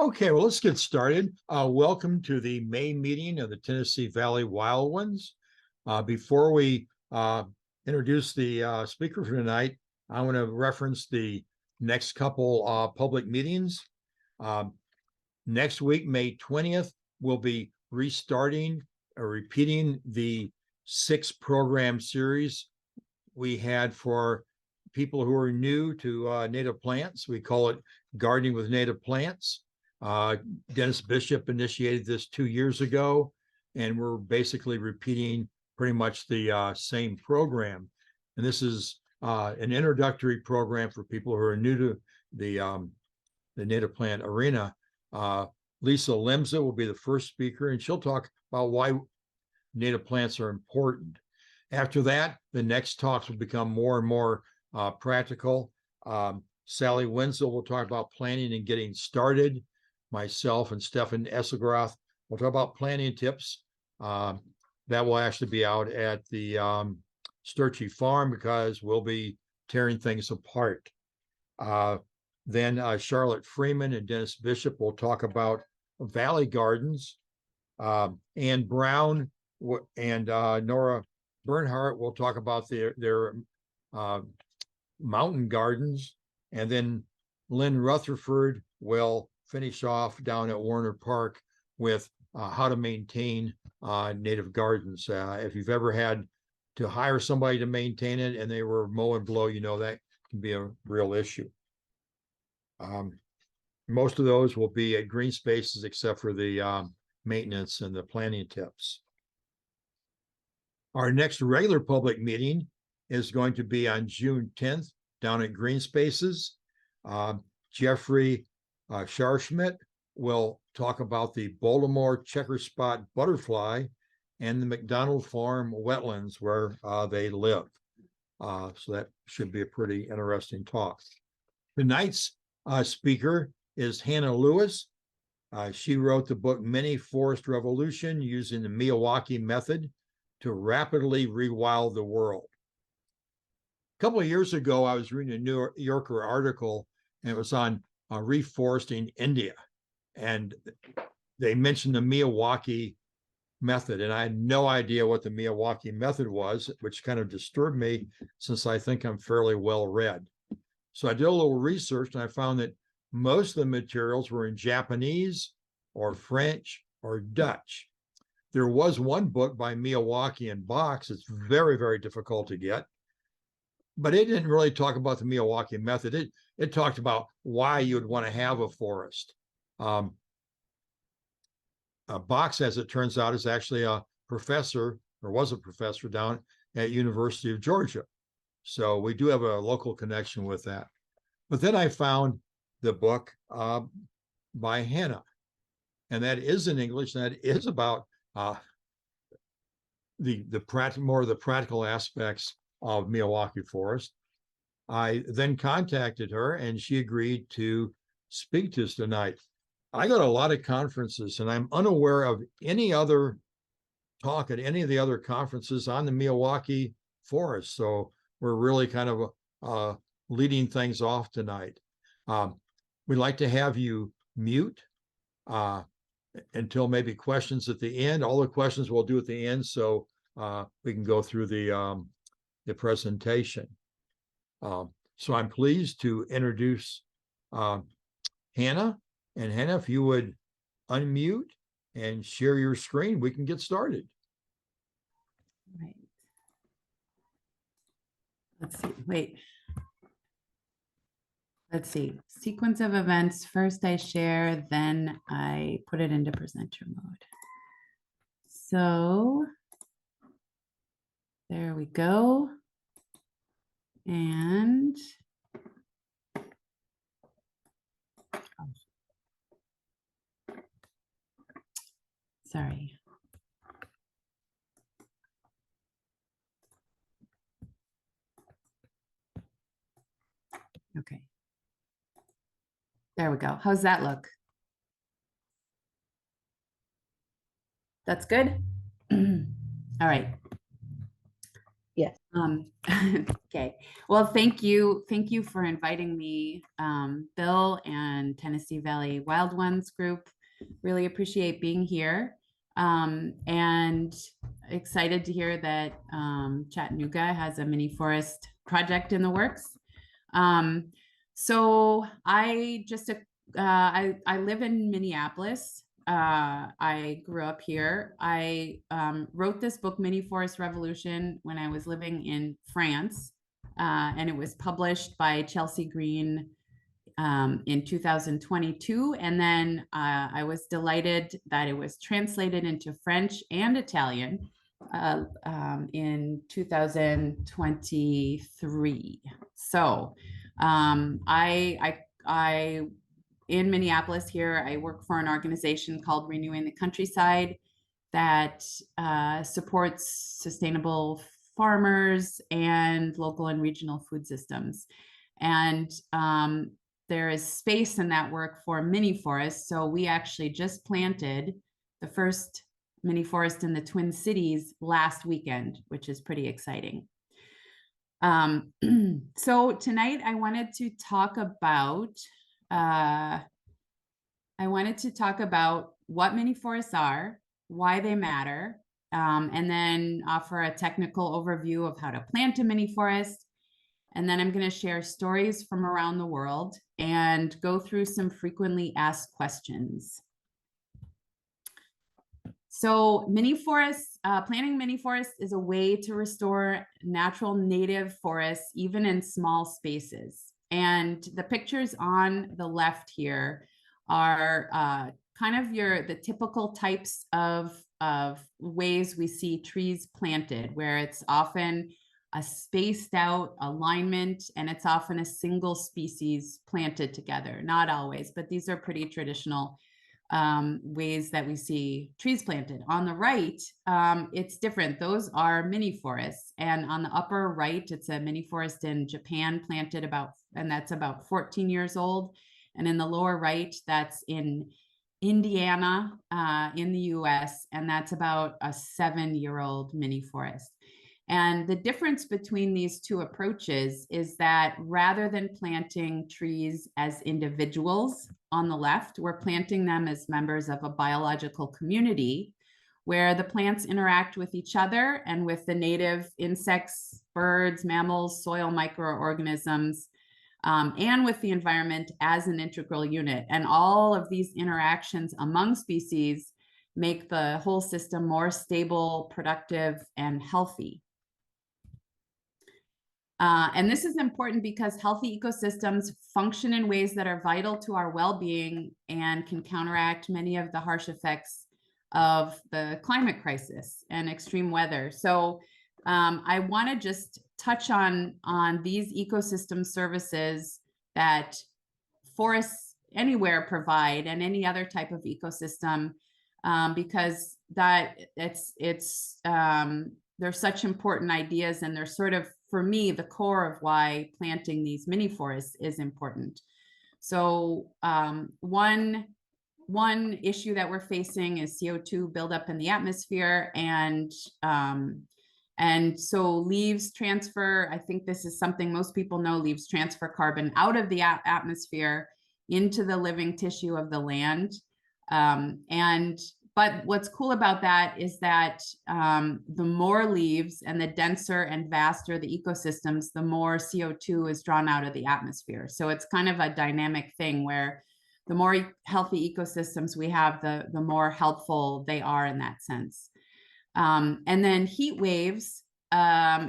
Okay, well, let's get started. Welcome to the May meeting of the Tennessee Valley Wild Ones. Before we introduce the speaker for tonight, I want to reference the next couple public meetings. Next week, May 20th, we'll be restarting or repeating the 6-program series we had for people who are new to native plants. We call it Gardening with Native Plants. Dennis Bishop initiated this 2 years ago, and we're basically repeating pretty much the same program. And this is an introductory program for people who are new to the native plant arena. Lisa Lemza will be the first speaker, and she'll talk about why native plants are important. After that, the next talks will become more and more practical. Sally Wenzel will talk about planning and getting started. Myself and Stefan Esselgroth will talk about planting tips. That will actually be out at the Sturchy Farm because we'll be tearing things apart. Then Charlotte Freeman and Dennis Bishop will talk about valley gardens. Ann Brown and Nora Bernhardt will talk about their mountain gardens. And then Lynn Rutherford will finish off down at Warner Park with how to maintain native gardens. If you've ever had to hire somebody to maintain it and they were mow and blow, you know that can be a real issue. Most of those will be at green spaces except for the maintenance and the planting tips. Our next regular public meeting is going to be on June 10th down at Green Spaces. Jeffrey Scharschmidt will talk about the Baltimore checker spot butterfly and the McDonald Farm wetlands where they live. So that should be a pretty interesting talk. Tonight's speaker is Hannah Lewis. She wrote the book Mini Forest Revolution using the Miyawaki Method to rapidly rewild the world. A couple of years ago, I was reading a New Yorker article, and it was on reforesting India. And they mentioned the Miyawaki method, and I had no idea what the Miyawaki method was, which kind of disturbed me since I think I'm fairly well read. So I did a little research, and I found that most of the materials were in Japanese or French or Dutch. There was one book by Miyawaki in box. It's very, very difficult to get. But it didn't really talk about the Miyawaki method. It talked about why you would want to have a forest. Box, as it turns out, is actually a professor, or was a professor down at University of Georgia. So we do have a local connection with that. But then I found the book by Hannah, and that is in English, and that is about more of the practical aspects of Miyawaki forest. I then contacted her, and she agreed to speak to us tonight. I go to a lot of conferences, and I'm unaware of any other talk at any of the other conferences on the Miyawaki forest. So we're really kind of leading things off tonight. We'd like to have you mute until maybe questions at the end. All the questions we'll do at the end, so we can go through the presentation. So I'm pleased to introduce Hannah. And Hannah, if you would unmute and share your screen, we can get started. Right. Let's see. Wait. Let's see. Sequence of events. First I share, then I put it into presenter mode. So there we go. And sorry. Okay. There we go. How's that look? That's good. All right. Yes. Okay. Well, thank you. Thank you for inviting me, Bill and Tennessee Valley Wild Ones group. Really appreciate being here. And excited to hear that Chattanooga has a mini forest project in the works. So I just I live in Minneapolis. I grew up here. I wrote this book, Mini Forest Revolution, when I was living in France, and it was published by Chelsea Green in 2022. And then I was delighted that it was translated into French and Italian in 2023. So I in Minneapolis here, I work for an organization called Renewing the Countryside that supports sustainable farmers and local and regional food systems. And there is space in that work for mini forests. So we actually just planted the first mini forest in the Twin Cities last weekend, which is pretty exciting. So tonight I wanted to talk about what mini forests are, why they matter, and then offer a technical overview of how to plant a mini forest. And then I'm going to share stories from around the world and go through some frequently asked questions. So planting mini forests is a way to restore natural native forests, even in small spaces. And the pictures on the left here are kind of the typical types of ways we see trees planted, where it's often a spaced out alignment, and it's often a single species planted together. Not always, but these are pretty traditional ways that we see trees planted. On the right, it's different. Those are mini forests. And on the upper right, it's a mini forest in Japan planted that's about 14 years old. And in the lower right, that's in Indiana in the US, and that's about a 7-year-old mini forest. And the difference between these two approaches is that rather than planting trees as individuals on the left, we're planting them as members of a biological community where the plants interact with each other and with the native insects, birds, mammals, soil microorganisms, and with the environment as an integral unit. And all of these interactions among species make the whole system more stable, productive, and healthy. And this is important because healthy ecosystems function in ways that are vital to our well-being and can counteract many of the harsh effects of the climate crisis and extreme weather. So I want to just touch on these ecosystem services that forests anywhere provide, and any other type of ecosystem, because they're such important ideas, and they're sort of, for me, the core of why planting these mini forests is important. So one issue that we're facing is CO2 buildup in the atmosphere, and so leaves transfer. I think this is something most people know. Leaves transfer carbon out of the atmosphere into the living tissue of the land. But what's cool about that is that the more leaves and the denser and vaster the ecosystems, the more CO2 is drawn out of the atmosphere. So it's kind of a dynamic thing where the more healthy ecosystems we have, the more helpful they are in that sense. And then heat waves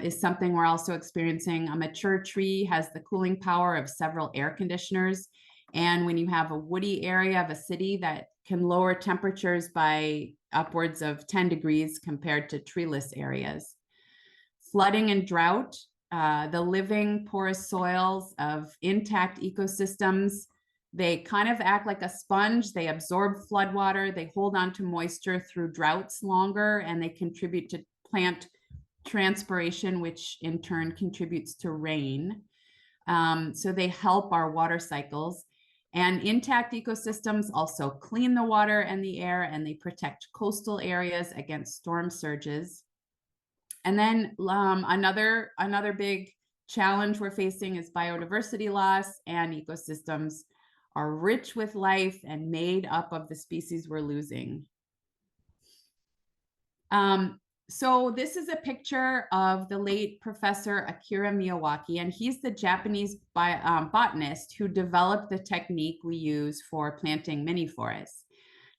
is something we're also experiencing. A mature tree has the cooling power of several air conditioners. And when you have a woody area of a city, that can lower temperatures by upwards of 10 degrees compared to treeless areas. Flooding and drought, the living porous soils of intact ecosystems, they kind of act like a sponge. They absorb floodwater, they hold on to moisture through droughts longer, and they contribute to plant transpiration, which in turn contributes to rain. So they help our water cycles. And intact ecosystems also clean the water and the air, and they protect coastal areas against storm surges. And then another big challenge we're facing is biodiversity loss, and ecosystems are rich with life and made up of the species we're losing. So this is a picture of the late Professor Akira Miyawaki, and he's the Japanese botanist who developed the technique we use for planting mini forests.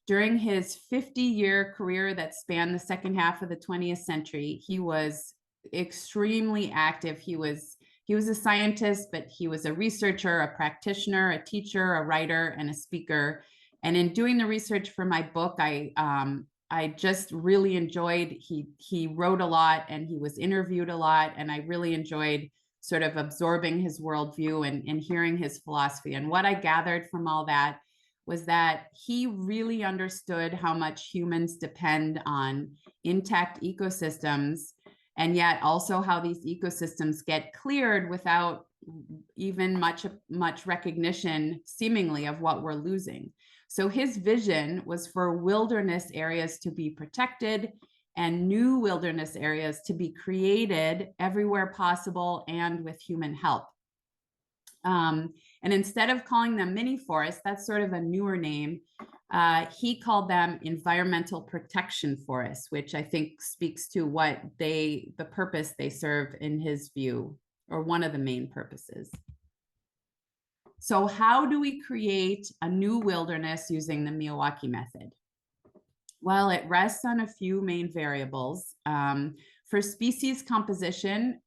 During his 50-year career that spanned the second half of the 20th century, he was extremely active. He was a scientist, but he was a researcher, a practitioner, a teacher, a writer, and a speaker. And in doing the research for my book, I just really enjoyed, he wrote a lot and he was interviewed a lot, and I really enjoyed sort of absorbing his worldview and hearing his philosophy. And what I gathered from all that was that he really understood how much humans depend on intact ecosystems, and yet also how these ecosystems get cleared without even much recognition, seemingly, of what we're losing. So his vision was for wilderness areas to be protected and new wilderness areas to be created everywhere possible and with human help. And instead of calling them mini forests, that's sort of a newer name, he called them environmental protection forests, which I think speaks to the purpose they serve in his view, or one of the main purposes. So how do we create a new wilderness using the Miyawaki method? Well, it rests on a few main variables. For species composition,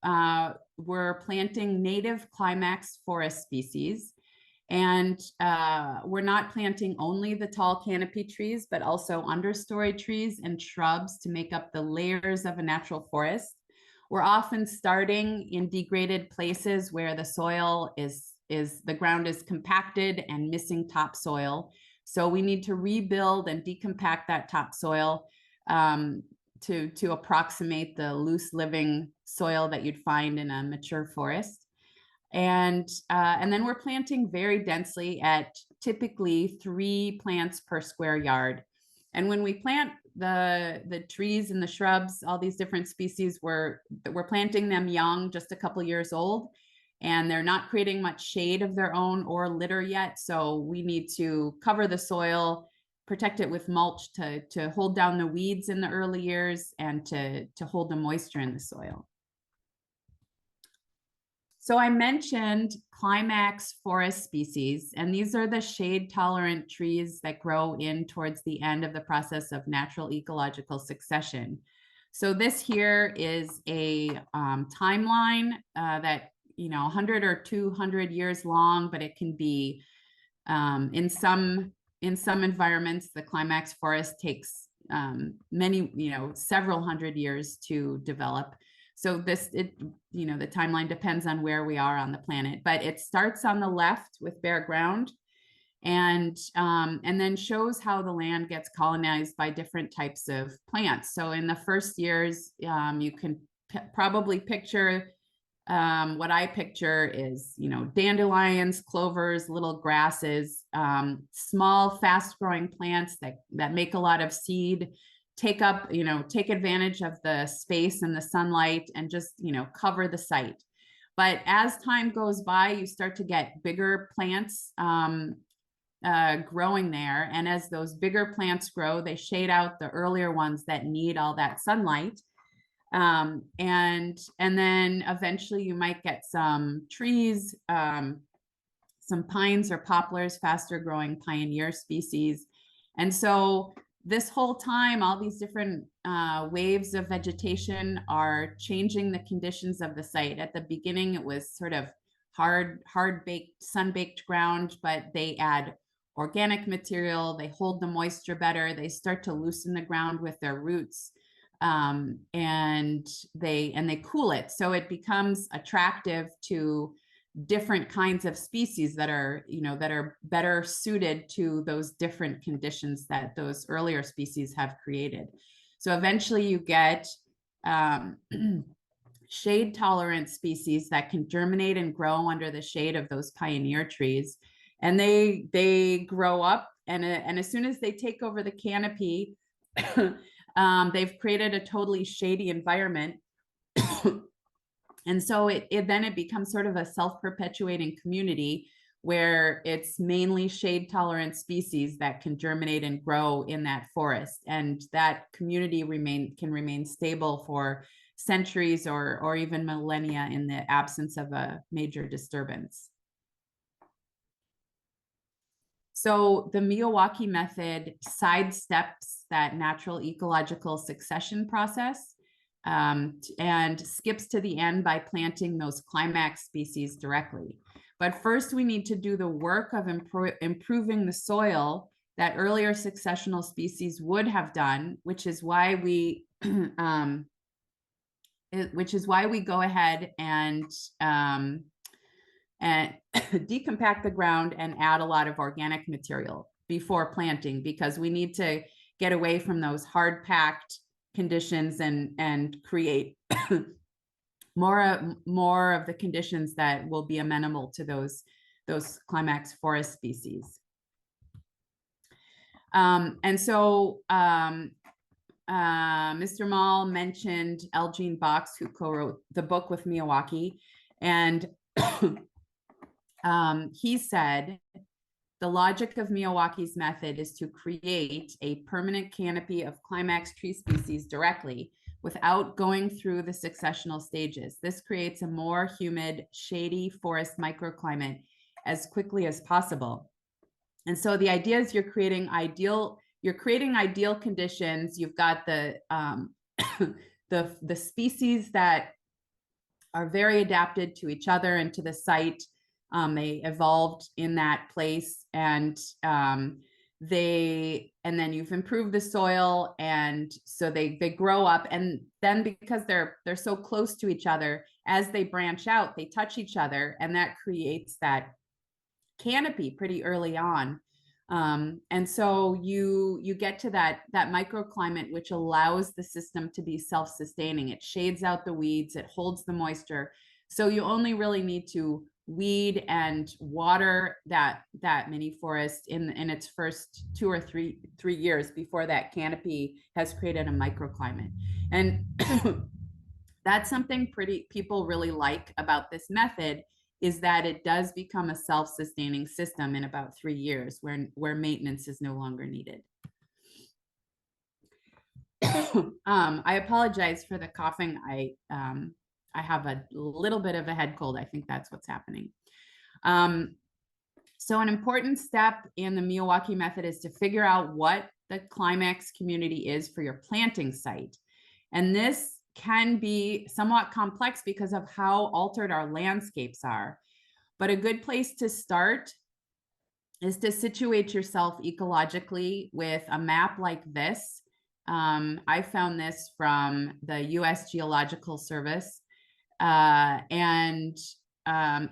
we're planting native climax forest species, and we're not planting only the tall canopy trees, but also understory trees and shrubs to make up the layers of a natural forest. We're often starting in degraded places where the soil the ground is compacted and missing topsoil. So we need to rebuild and decompact that topsoil to approximate the loose living soil that you'd find in a mature forest. And then we're planting very densely at typically 3 plants per square yard. And when we plant the trees and the shrubs, all these different species, we're planting them young, just a couple years old, and they're not creating much shade of their own or litter yet. So we need to cover the soil, protect it with mulch to hold down the weeds in the early years and to hold the moisture in the soil. So I mentioned climax forest species, and these are the shade tolerant trees that grow in towards the end of the process of natural ecological succession. So this here is a timeline that 100 or 200 years long, but it can be in some environments, the climax forest takes several hundred years to develop. So the timeline depends on where we are on the planet, but it starts on the left with bare ground, and then shows how the land gets colonized by different types of plants. So in the first years, you can probably picture what I picture is, dandelions, clovers, little grasses, small, fast-growing plants that make a lot of seed, take advantage of the space and the sunlight, and just, cover the site. But as time goes by, you start to get bigger plants growing there. And as those bigger plants grow, they shade out the earlier ones that need all that sunlight. And then eventually you might get some trees, some pines or poplars, faster growing pioneer species. And so this whole time, all these different waves of vegetation are changing the conditions of the site. At the beginning, it was sort of hard-baked, sun-baked ground, but they add organic material, they hold the moisture better, they start to loosen the ground with their roots, and they cool it. So it becomes attractive to different kinds of species that are better suited to those different conditions that those earlier species have created. So eventually you get shade tolerant species that can germinate and grow under the shade of those pioneer trees, and they grow up, and as soon as they take over the canopy, they've created a totally shady environment And so it becomes sort of a self-perpetuating community where it's mainly shade tolerant species that can germinate and grow in that forest. And that community can remain stable for centuries or even millennia in the absence of a major disturbance. So the Miyawaki method sidesteps that natural ecological succession process and skips to the end by planting those climax species directly. But first, we need to do the work of improving the soil that earlier successional species would have done, which is why we go ahead and decompact the ground and add a lot of organic material before planting, because we need to get away from those hard packed conditions and create more of the conditions that will be amenable to those climax forest species. And so Mr. Mall mentioned Elgene Box, who co-wrote the book with Miyawaki, and he said, the logic of Miyawaki's method is to create a permanent canopy of climax tree species directly without going through the successional stages. This creates a more humid, shady forest microclimate as quickly as possible. And so the idea is you're creating ideal conditions. You've got the the species that are very adapted to each other and to the site. They evolved in that place, and then you've improved the soil, and so they grow up, and then because they're so close to each other, as they branch out, they touch each other, and that creates that canopy pretty early on. And so you get to that microclimate, which allows the system to be self-sustaining. It shades out the weeds, it holds the moisture. So you only really need to weed and water that mini forest in its first 2 or 3 years before that canopy has created a microclimate. And that's something people really like about this method, is that it does become a self-sustaining system in about 3 years where maintenance is no longer needed. I apologize for the coughing. I have a little bit of a head cold. I think that's what's happening. So an important step in the Miyawaki method is to figure out what the climax community is for your planting site. And this can be somewhat complex because of how altered our landscapes are. But a good place to start is to situate yourself ecologically with a map like this. I found this from the US Geological Service. And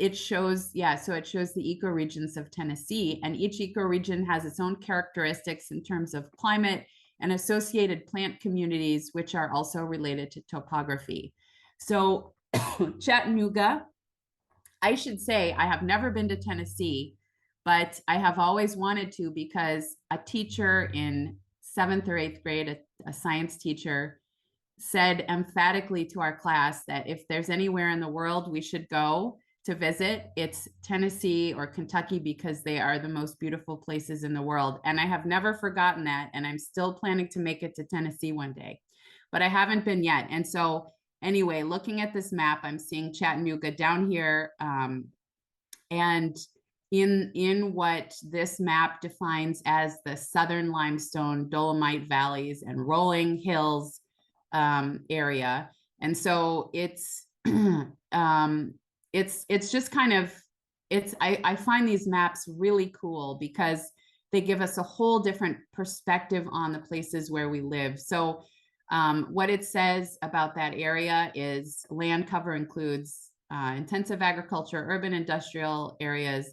it shows, it shows the ecoregions of Tennessee, and each ecoregion has its own characteristics in terms of climate and associated plant communities, which are also related to topography. So Chattanooga, I should say, I have never been to Tennessee, but I have always wanted to, because a teacher in 7th or 8th grade, a science teacher, said emphatically to our class that if there's anywhere in the world we should go to visit, it's Tennessee or Kentucky, because they are the most beautiful places in the world. And I have never forgotten that, and I'm still planning to make it to Tennessee one day, but I haven't been yet. And so anyway, looking at this map, I'm seeing Chattanooga down here, and in what this map defines as the southern limestone Dolomite valleys and rolling hills area. And so it's just kind of, I find these maps really cool because they give us a whole different perspective on the places where we live. So what it says about that area is land cover includes intensive agriculture, urban industrial areas,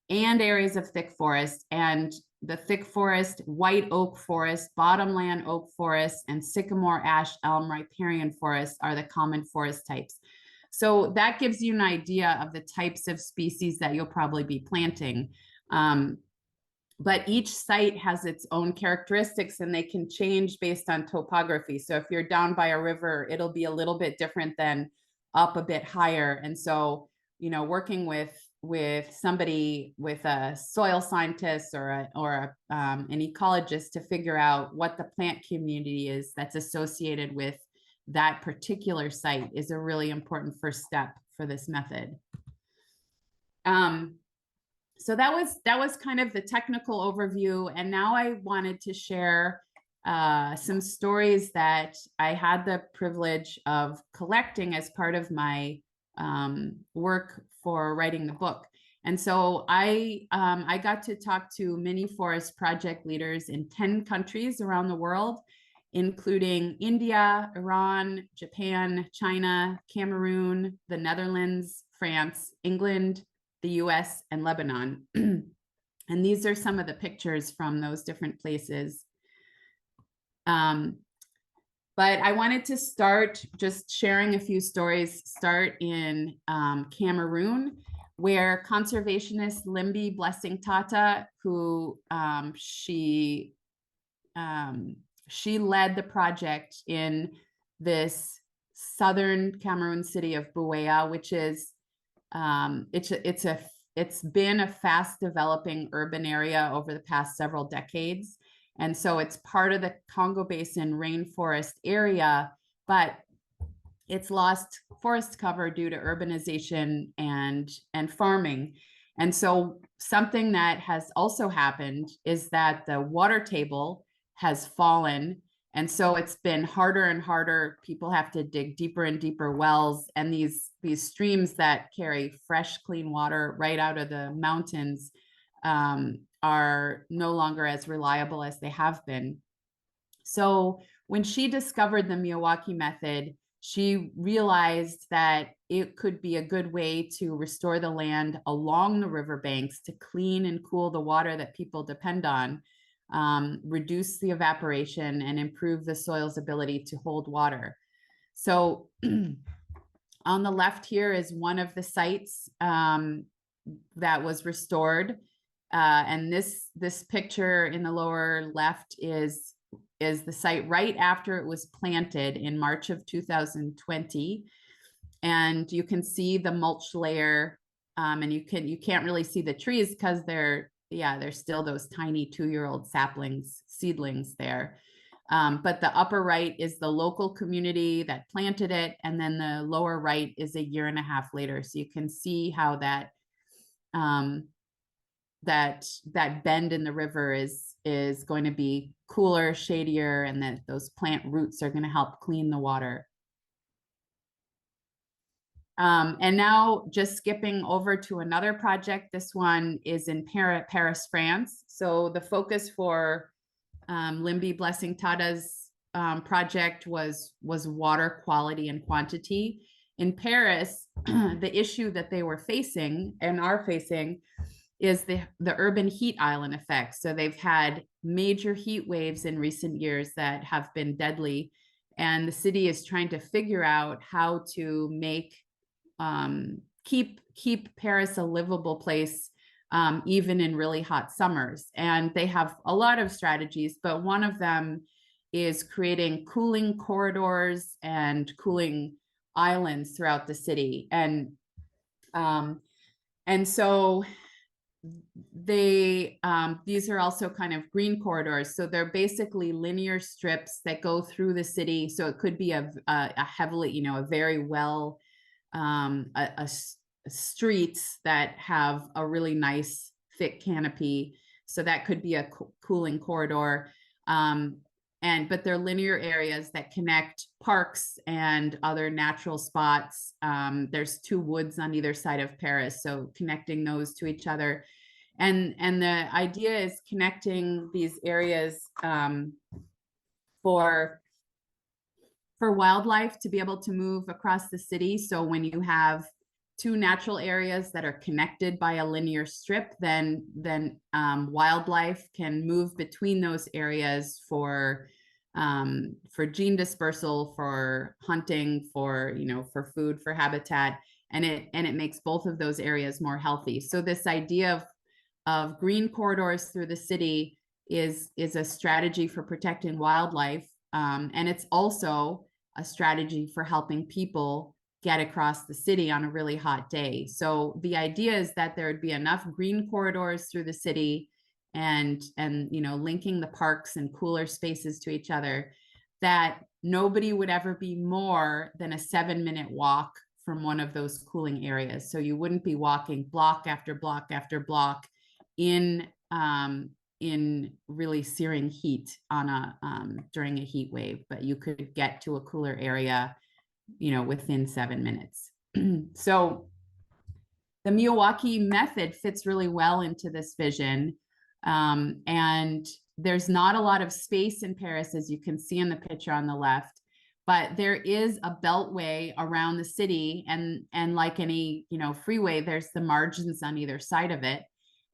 and areas of thick forest. And the thick forest, white oak forest, bottomland oak forest, and sycamore, ash, elm, riparian forest are the common forest types. So that gives you an idea of the types of species that you'll probably be planting. But each site has its own characteristics, and they can change based on topography. So if you're down by a river, it'll be a little bit different than up a bit higher. And so, you know, working with somebody, with a soil scientist or an ecologist to figure out what the plant community is that's associated with that particular site is a really important first step for this method. So that was kind of the technical overview, and now I wanted to share some stories that I had the privilege of collecting as part of my work for writing the book. And so I got to talk to mini forest project leaders in 10 countries around the world, including India, Iran, Japan, China, Cameroon, the Netherlands, France, England, the US, and Lebanon. And these are some of the pictures from those different places. But I wanted to start just sharing a few stories, start in Cameroon, where conservationist Limbi Blessing Tata, who she led the project in this southern Cameroon city of Buea, which is it's been a fast developing urban area over the past several decades. And so it's part of the Congo Basin rainforest area, but it's lost forest cover due to urbanization and farming. And so something that has also happened is that the water table has fallen. And so it's been harder and harder. People have to dig deeper and deeper wells. And these streams that carry fresh, clean water right out of the mountains are no longer as reliable as they have been. So when she discovered the Miyawaki method, she realized that it could be a good way to restore the land along the riverbanks to clean and cool the water that people depend on, reduce the evaporation, and improve the soil's ability to hold water. So on the left here is one of the sites that was restored. And this picture in the lower left is the site right after it was planted in March of 2020. And you can see the mulch layer, and you can't really see the trees because they're still those tiny 2-year-old seedlings there. But the upper right is the local community that planted it, and then the lower right is a 1.5 years later. So you can see how that that bend in the river is going to be cooler, shadier, and that those plant roots are going to help clean the water. And now just skipping over to another project. This one is in Paris, France. So the focus for Limbi Blessing Tata's project was water quality and quantity. In Paris, the issue that they were facing and are facing is the urban heat island effect. So they've had major heat waves in recent years that have been deadly. And the city is trying to figure out how to make keep Paris a livable place, even in really hot summers. And they have a lot of strategies, but one of them is creating cooling corridors and cooling islands throughout the city. And so these are also kind of green corridors. So they're basically linear strips that go through the city. So it could be a heavily, a very well, streets that have a really nice thick canopy. So that could be a cooling corridor. But they're linear areas that connect parks and other natural spots. There's 2 woods on either side of Paris, so connecting those to each other. And the idea is connecting these areas for wildlife to be able to move across the city. So when you have 2 natural areas that are connected by a linear strip, then wildlife can move between those areas for gene dispersal, for hunting, for food, for habitat, and it makes both of those areas more healthy. So this idea of green corridors through the city is a strategy for protecting wildlife, and it's also a strategy for helping people get across the city on a really hot day. So the idea is that there would be enough green corridors through the city and linking the parks and cooler spaces to each other, that nobody would ever be more than a 7-minute walk from one of those cooling areas. So you wouldn't be walking block after block after block in really searing heat during a heat wave, but you could get to a cooler area, within 7 minutes. So the Miyawaki method fits really well into this vision. And there's not a lot of space in Paris, as you can see in the picture on the left, but there is a beltway around the city, and like any freeway, there's the margins on either side of it.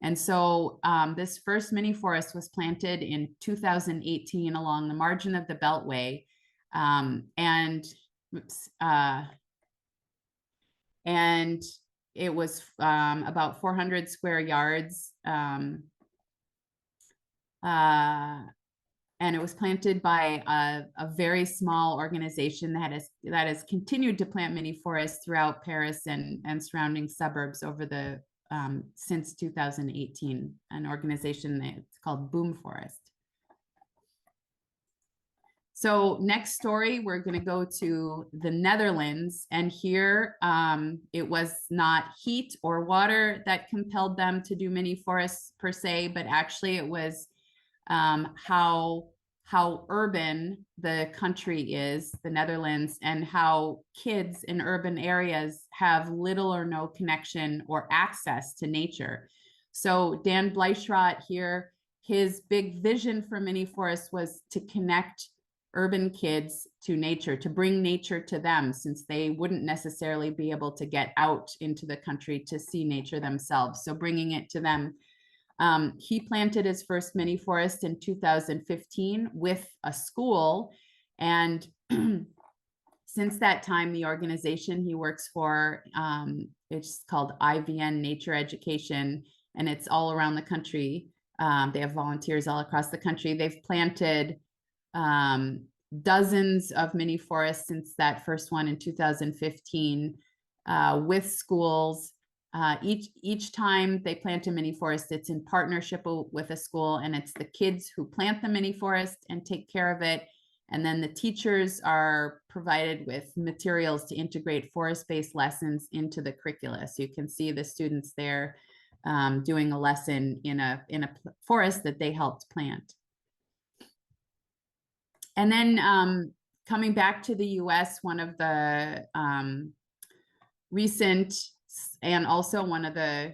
And so this first mini forest was planted in 2018 along the margin of the beltway, and it was about 400 square yards. And it was planted by a very small organization that has continued to plant mini forests throughout Paris and surrounding suburbs over the since 2018, an organization that's called Boom Forest. So next story, we're going to go to the Netherlands, and here it was not heat or water that compelled them to do mini forests per se, but actually it was how urban the country is, the Netherlands, and how kids in urban areas have little or no connection or access to nature. So Dan Bleichrot here, his big vision for mini forests was to connect urban kids to nature, to bring nature to them, since they wouldn't necessarily be able to get out into the country to see nature themselves. So bringing it to them. He planted his first mini forest in 2015 with a school. And since that time, the organization he works for, it's called IVN Nature Education, and it's all around the country. They have volunteers all across the country. They've planted dozens of mini forests since that first one in 2015 with schools. Each time they plant a mini forest, it's in partnership with a school, and it's the kids who plant the mini forest and take care of it. And then the teachers are provided with materials to integrate forest-based lessons into the curricula. So you can see the students there doing a lesson in a forest that they helped plant. And then coming back to the US, one of the recent, and also one of the,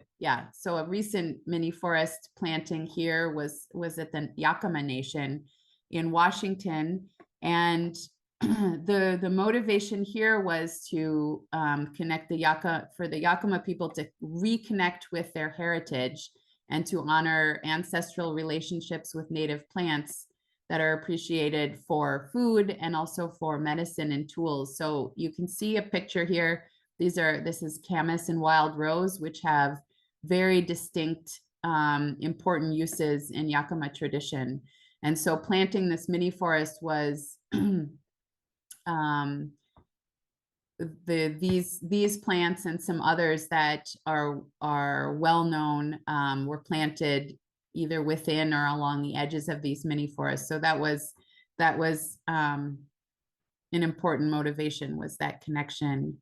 so a recent mini forest planting here was at the Yakama Nation in Washington. And the motivation here was to connect for the Yakama people to reconnect with their heritage and to honor ancestral relationships with native plants that are appreciated for food and also for medicine and tools. So you can see a picture here. This is camas and wild rose, which have very distinct, important uses in Yakama tradition. And so planting this mini forest was these plants and some others that are well known were planted either within or along the edges of these mini forests. So that was an important motivation, was that connection.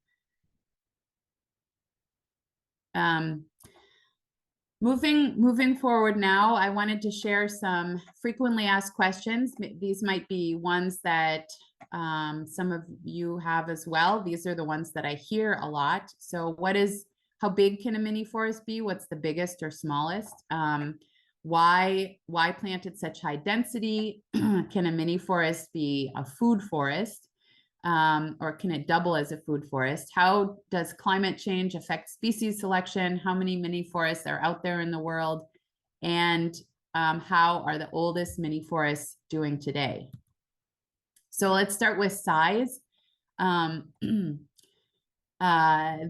Moving forward now, I wanted to share some frequently asked questions. These might be ones that some of you have as well. These are the ones that I hear a lot. So how big can a mini forest be? What's the biggest or smallest? Why plant at such high density? Can a mini forest be a food forest? Or can it double as a food forest? How does climate change affect species selection? How many mini forests are out there in the world? And how are the oldest mini forests doing today? So let's start with size.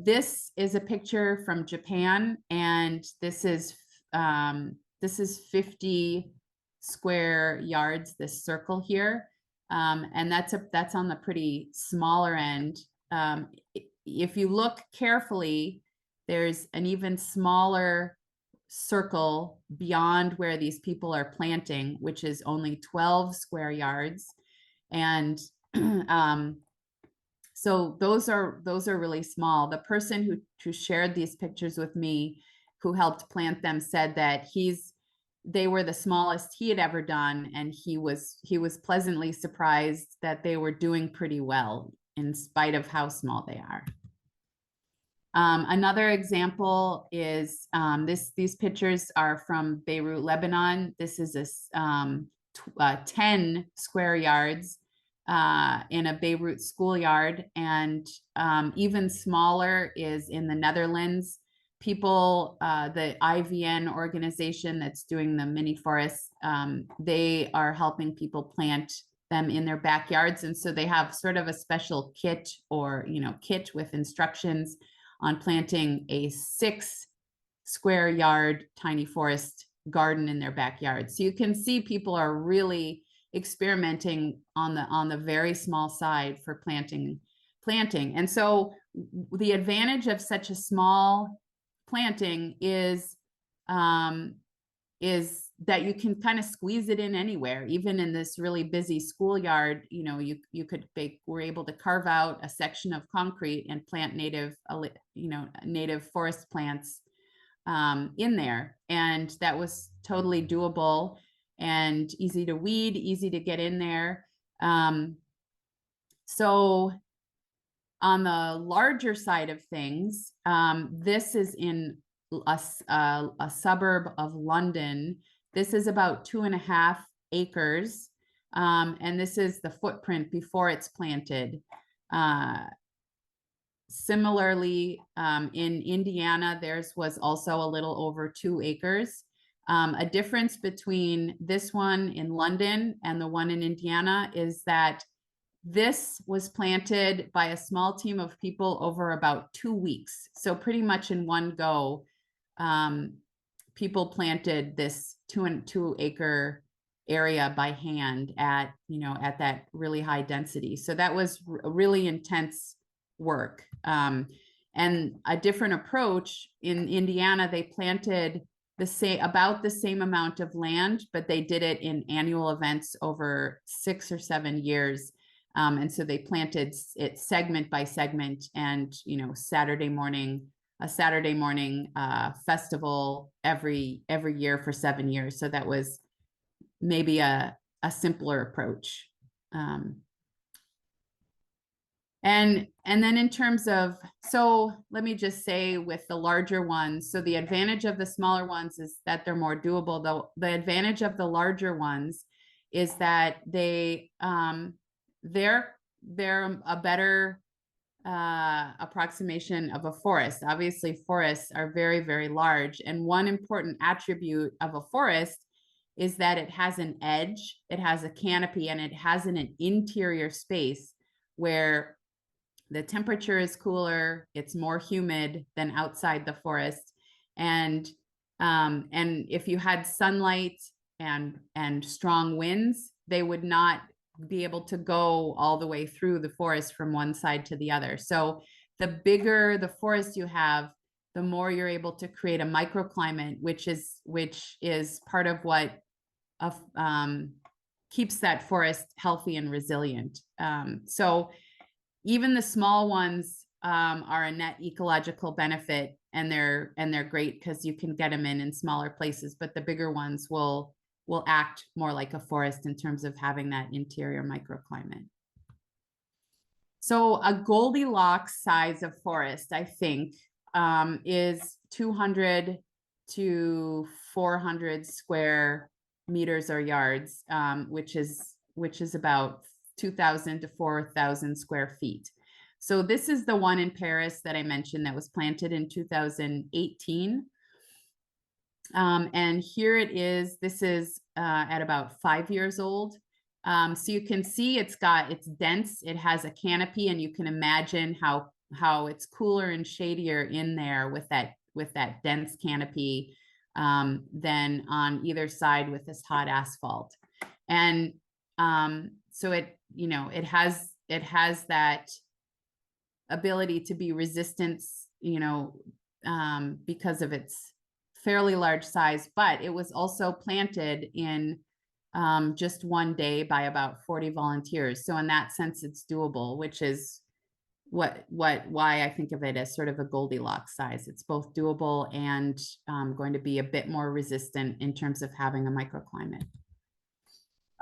This is a picture from Japan, and this is 50 square yards, this circle here. And that's on the pretty smaller end. if you look carefully, there's an even smaller circle beyond where these people are planting, which is only 12 square yards. And so those are really small. The person who shared these pictures with me, who helped plant them, said that they were the smallest he had ever done, and he was pleasantly surprised that they were doing pretty well in spite of how small they are. Another example is these pictures are from Beirut, Lebanon. This is 10 square yards in a Beirut schoolyard, and even smaller is in the Netherlands. People, the IVN organization that's doing the mini forests, they are helping people plant them in their backyards, and so they have sort of a special kit, or kit with instructions on planting a 6 square yard tiny forest garden in their backyard. So you can see people are really experimenting on the very small side for planting. And so the advantage of such a small planting is that you can kind of squeeze it in anywhere, even in this really busy schoolyard. We're able to carve out a section of concrete and plant native forest plants in there. And that was totally doable and easy to weed, easy to get in there. So on the larger side of things, this is in a suburb of London. This is about 2.5 acres. And this is the footprint before it's planted. Similarly, in Indiana, theirs was also a little over 2 acres. A difference between this one in London and the one in Indiana is that this was planted by a small team of people over about 2 weeks. So pretty much in one go, people planted this 2 acre area by hand at that really high density. So that was really intense work. And a different approach in Indiana, they planted about the same amount of land, but they did it in annual events over 6 or 7 years. And so they planted it segment by segment, and a Saturday morning festival every year for 7 years. So that was maybe a simpler approach. And then in terms of, so let me just say with the larger ones, so the advantage of the smaller ones is that they're more doable, though the advantage of the larger ones is that they're a better approximation of a forest. Obviously, forests are very, very large. And one important attribute of a forest is that it has an edge, it has a canopy, and it has an interior space where the temperature is cooler, it's more humid than outside the forest. And if you had sunlight and strong winds, they would not be able to go all the way through the forest from one side to the other. So the bigger the forest you have, the more you're able to create a microclimate, which is part of what keeps that forest healthy and resilient. So even the small ones are a net ecological benefit, and they're great because you can get them in smaller places. But the bigger ones will act more like a forest in terms of having that interior microclimate. So a Goldilocks size of forest, I think, is 200 to 400 square meters or yards, which is about 2,000 to 4,000 square feet. So this is the one in Paris that I mentioned that was planted in 2018. And here it is. This is at about 5 years old. So you can see it's dense. It has a canopy, and you can imagine how it's cooler and shadier in there with that dense canopy than on either side with this hot asphalt. And so it has that ability to be resistance, because of its fairly large size, but it was also planted in just one day by about 40 volunteers. So in that sense, it's doable, which is why I think of it as sort of a Goldilocks size. It's both doable and going to be a bit more resistant in terms of having a microclimate.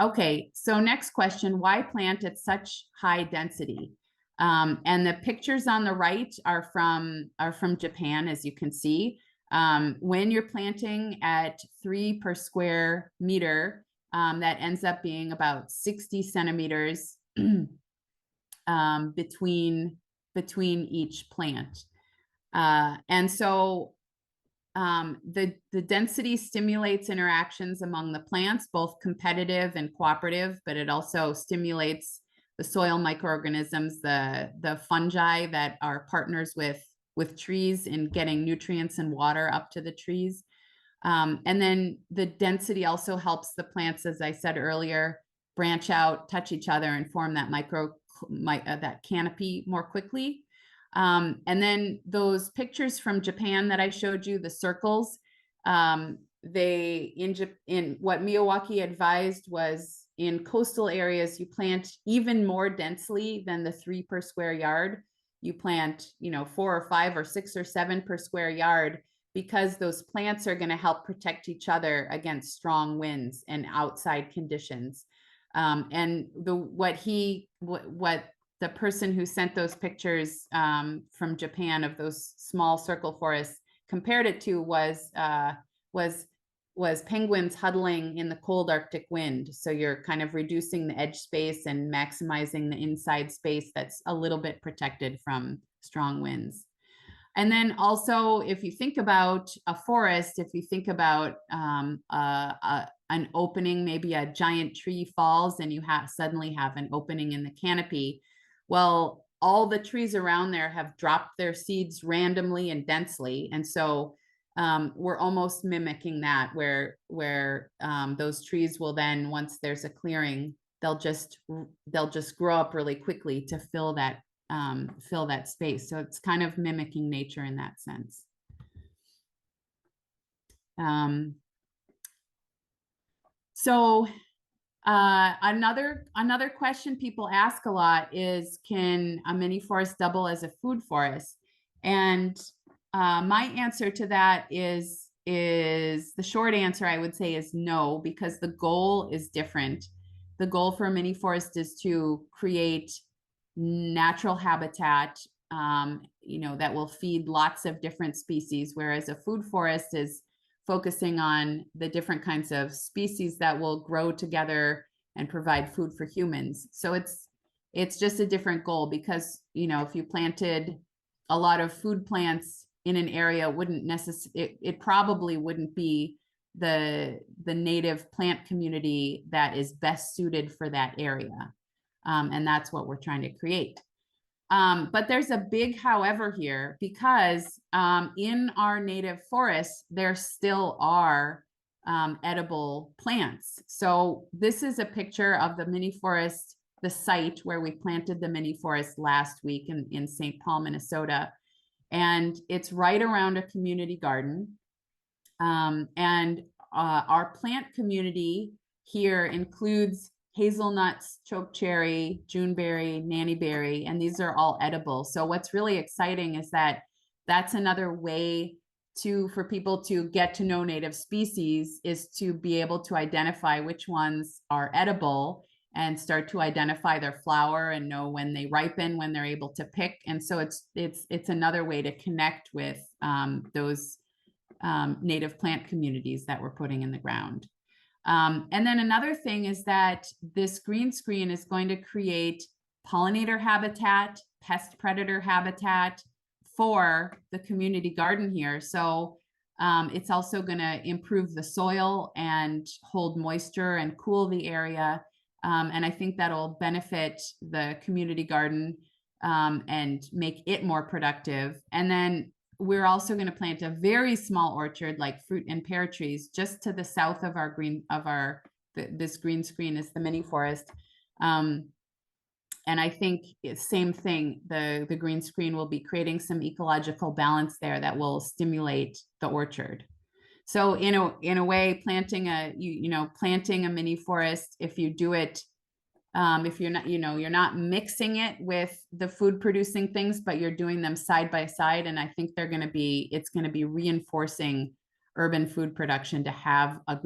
Okay, so next question, why plant at such high density? And the pictures on the right are from Japan, as you can see. When you're planting at 3 per square meter, that ends up being about 60 centimeters between each plant. And so the density stimulates interactions among the plants, both competitive and cooperative, but it also stimulates the soil microorganisms, the fungi that are partners with trees in getting nutrients and water up to the trees. And then the density also helps the plants, as I said earlier, branch out, touch each other, and form that that canopy more quickly. And then those pictures from Japan that I showed you, the circles, in what Miyawaki advised was in coastal areas, you plant even more densely than the 3 per square yard. You plant, 4 or 5 or 6 or 7 per square yard, because those plants are going to help protect each other against strong winds and outside conditions. And what the person who sent those pictures from Japan of those small circle forests compared it to was penguins huddling in the cold Arctic wind. So you're kind of reducing the edge space and maximizing the inside space that's a little bit protected from strong winds. And then also, if you think about a forest, if you think about an opening, maybe a giant tree falls and you suddenly have an opening in the canopy, well, all the trees around there have dropped their seeds randomly and densely. And so we're almost mimicking that, where those trees will then, once there's a clearing, they'll just grow up really quickly to fill that space. So it's kind of mimicking nature in that sense. So another question people ask a lot is, can a mini forest double as a food forest? And my answer to that is the short answer, I would say, is no, because the goal is different. The goal for a mini forest is to create natural habitat, that will feed lots of different species, whereas a food forest is focusing on the different kinds of species that will grow together and provide food for humans. So it's just a different goal, because if you planted a lot of food plants in an area, it probably wouldn't be the native plant community that is best suited for that area. And that's what we're trying to create. But there's a big however here, because in our native forests, there still are edible plants. So this is a picture of the mini forest, the site where we planted the mini forest last week in St. Paul, Minnesota. And it's right around a community garden. And our plant community here includes hazelnuts, chokecherry, juneberry, nannyberry, and these are all edible. So what's really exciting is that that's another way for people to get to know native species, is to be able to identify which ones are edible and start to identify their flower and know when they ripen, when they're able to pick. And so it's another way to connect with those native plant communities that we're putting in the ground. And then another thing is that this green screen is going to create pollinator habitat, pest predator habitat for the community garden here. So it's also going to improve the soil and hold moisture and cool the area. And I think that'll benefit the community garden and make it more productive. And then we're also going to plant a very small orchard, like fruit and pear trees, just to the south of this green screen is the mini forest. I think same thing, the green screen will be creating some ecological balance there that will stimulate the orchard. So in a way, planting a mini forest, if you do it, if you're not, you're not mixing it with the food producing things, but you're doing them side by side. And I think it's going to be reinforcing urban food production to have a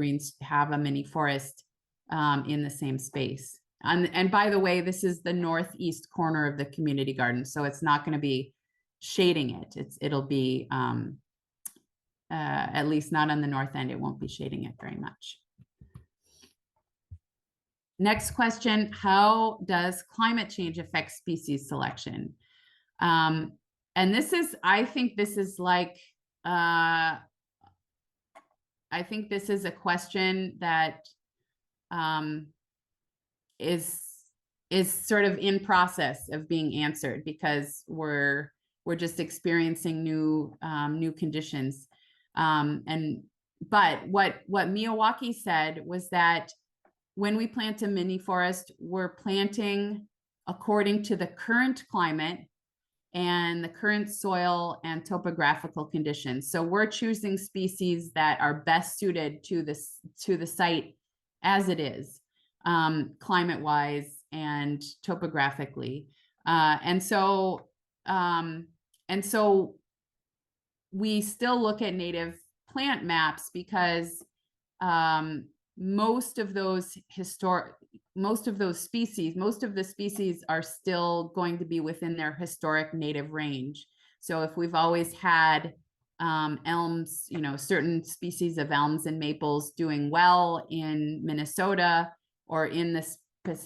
mini forest in the same space. And by the way, this is the northeast corner of the community garden, so it's not going to be shading it. It'll be at least not on the north end. It won't be shading it very much. Next question, how does climate change affect species selection? And I think this is a question that is sort of in process of being answered, because we're just experiencing new conditions. But what Miyawaki said was that when we plant a mini forest, we're planting according to the current climate and the current soil and topographical conditions. So we're choosing species that are best suited to the site as it is, climate-wise and topographically. And so we still look at native plant maps, because most of the species are still going to be within their historic native range. So if we've always had elms, certain species of elms and maples doing well in Minnesota or in this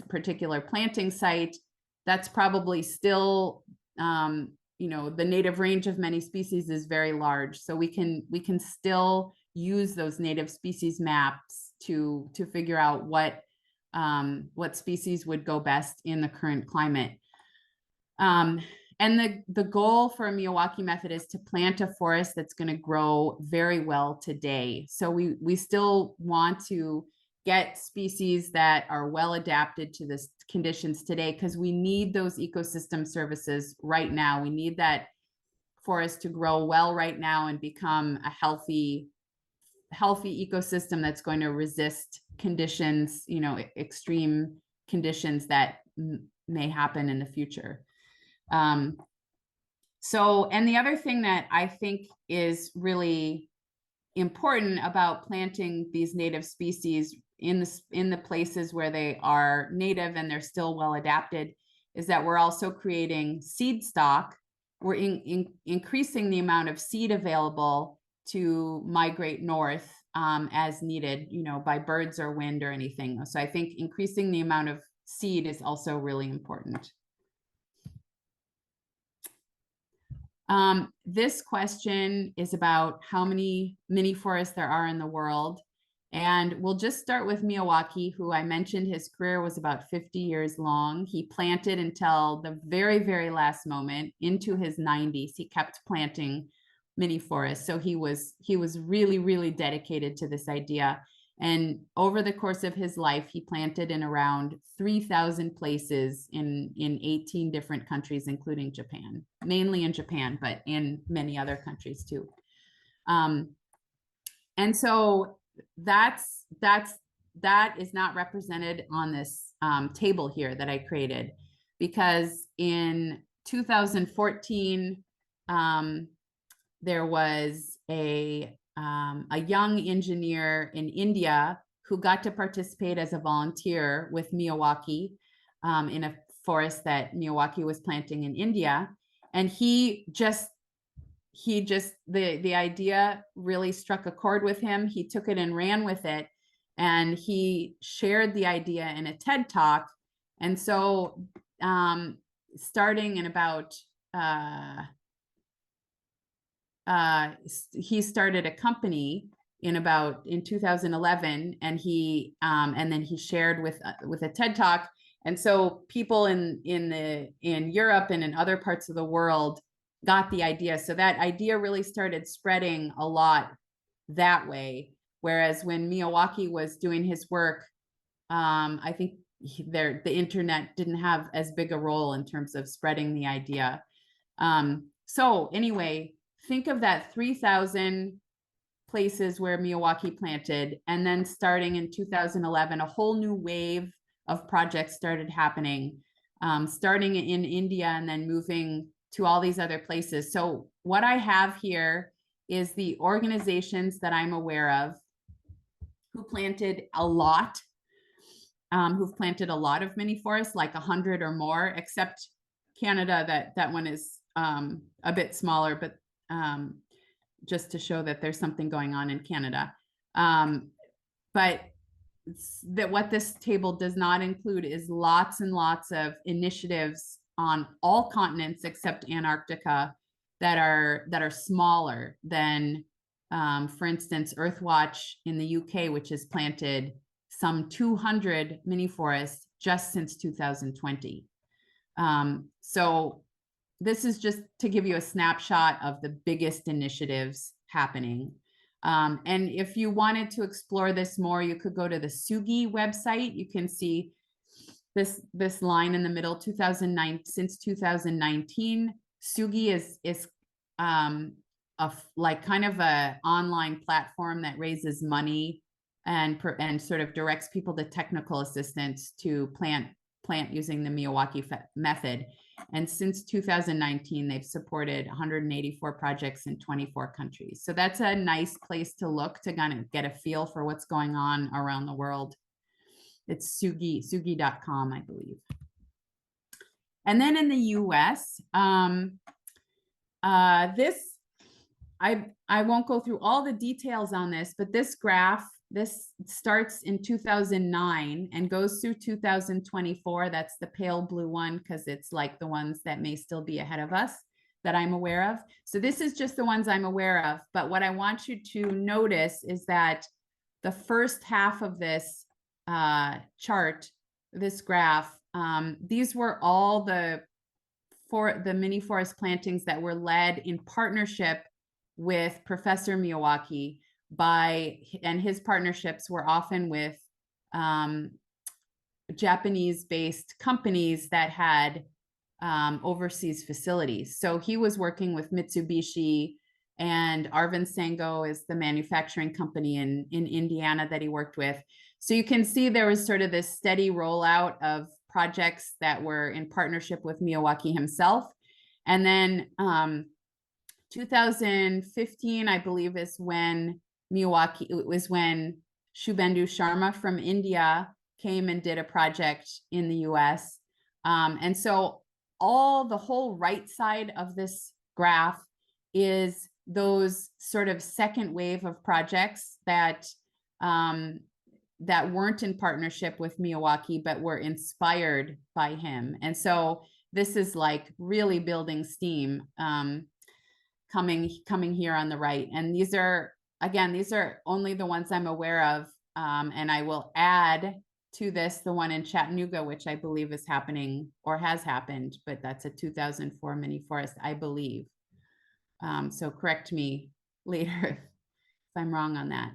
particular planting site, that's probably still, the native range of many species is very large. So we can still use those native species maps to figure out what species would go best in the current climate. And the goal for a Miyawaki method is to plant a forest that's going to grow very well today. So we still want to get species that are well adapted to the conditions today, because we need those ecosystem services right now. We need that forest to grow well right now and become a healthy ecosystem that's going to resist conditions, extreme conditions that may happen in the future. And the other thing that I think is really important about planting these native species in the places where they are native and they're still well adapted is that we're also creating seed stock. We're increasing the amount of seed available to migrate north as needed, by birds or wind or anything. So I think increasing the amount of seed is also really important. This question is about how many mini forests there are in the world. And we'll just start with Miyawaki, who I mentioned his career was about 50 years long. He planted until the very, very last moment, into his 90s. He kept planting mini forests. So he was really, really dedicated to this idea. And over the course of his life, he planted in around 3,000 places in 18 different countries, including Japan, mainly in Japan, but in many other countries too. And so that is not represented on this table here that I created, because in 2014, there was a young engineer in India who got to participate as a volunteer with Miyawaki in a forest that Miyawaki was planting in India. And the idea really struck a chord with him. He took it and ran with it, and he shared the idea in a TED Talk. And so starting in about he started a company in 2011, and then he shared with a TED Talk. And so people in Europe and in other parts of the world got the idea. So that idea really started spreading a lot that way. Whereas when Miyawaki was doing his work, I think the internet didn't have as big a role in terms of spreading the idea. So anyway, think of that 3,000 places where Miyawaki planted, and then starting in 2011, a whole new wave of projects started happening, starting in India and then moving to all these other places. So what I have here is the organizations that I'm aware of who planted a lot, who've planted a lot of mini forests, like 100 or more, except Canada, that one is a bit smaller, but just to show that there's something going on in Canada. But that what this table does not include is lots and lots of initiatives on all continents except Antarctica that are smaller than, for instance, Earthwatch in the UK, which has planted some 200 mini forests just since 2020. So this is just to give you a snapshot of the biggest initiatives happening. And if you wanted to explore this more, you could go to the Sugi website. You can see this line in the middle, 2009, since 2019. Sugi is like kind of a online platform that raises money and sort of directs people to technical assistance to plant using the Miyawaki method. And since 2019, they've supported 184 projects in 24 countries. So that's a nice place to look to kind of get a feel for what's going on around the world. It's sugi.com, I believe. And then in the US, this, I won't go through all the details on this, but this graph, this starts in 2009 and goes through 2024. That's the pale blue one, because it's like the ones that may still be ahead of us that I'm aware of. So this is just the ones I'm aware of. But what I want you to notice is that the first half of this chart, this graph, these were all the mini forest plantings that were led in partnership with Professor Miyawaki and his partnerships were often with Japanese-based companies that had overseas facilities. So he was working with Mitsubishi, and Arvind Sango is the manufacturing company in Indiana that he worked with. So you can see there was sort of this steady rollout of projects that were in partnership with Miyawaki himself. And then 2015, I believe, is when Miyawaki, it was when Shubhendu Sharma from India came and did a project in the US. And so the whole right side of this graph is those sort of second wave of projects that weren't in partnership with Miyawaki, but were inspired by him. And so this is like really building steam coming here on the right. And these are only the ones I'm aware of. And I will add to this the one in Chattanooga, which I believe is happening or has happened, but that's a 2004 mini forest, I believe. So correct me later if I'm wrong on that.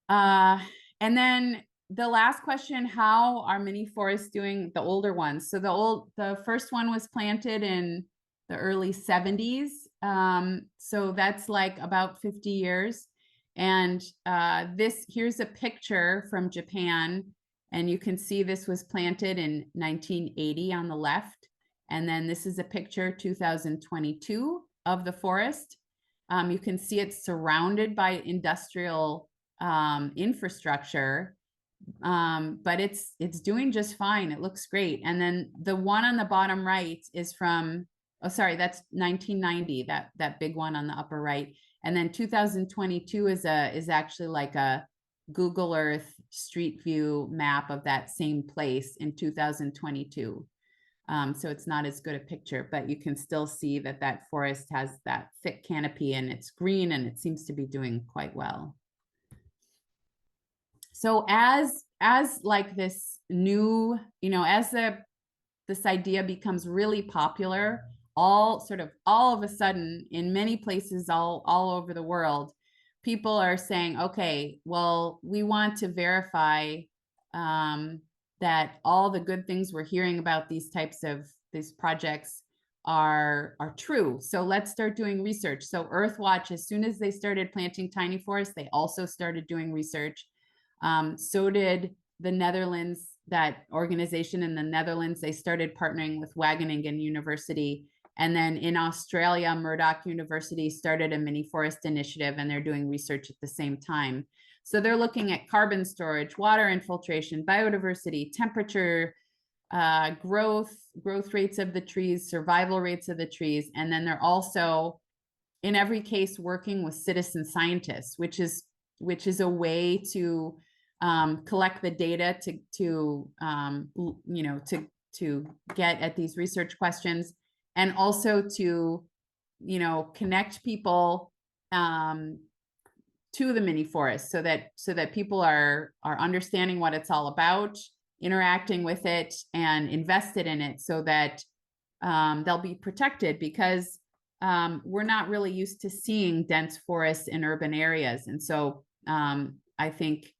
And then the last question, how are mini forests doing, the older ones? So the first one was planted in the early 70s. So that's like about 50 years. And here's a picture from Japan. And you can see this was planted in 1980 on the left. And then this is a picture 2022 of the forest. You can see it's surrounded by industrial infrastructure, but it's doing just fine. It looks great. And then the one on the bottom right is from, oh, sorry, that's 1990, that big one on the upper right. And then 2022 is actually like a Google Earth Street View map of that same place in 2022. So it's not as good a picture, but you can still see that forest has that thick canopy and it's green and it seems to be doing quite well. So as like this new, as this idea becomes really popular, all of a sudden in many places all over the world, people are saying, okay, well, we want to verify that all the good things we're hearing about these types of these projects are true. So let's start doing research. So Earthwatch, as soon as they started planting tiny forests, they also started doing research. So did the Netherlands, that organization in the Netherlands. They started partnering with Wageningen University. And then in Australia, Murdoch University started a mini forest initiative, and they're doing research at the same time. So they're looking at carbon storage, water infiltration, biodiversity, temperature, growth rates of the trees, survival rates of the trees. And then they're also, in every case, working with citizen scientists, which is a way to collect the data to get at these research questions, and also to connect people to the mini forest, so that people are understanding what it's all about, interacting with it, and invested in it, so that they'll be protected, because we're not really used to seeing dense forests in urban areas. And so I think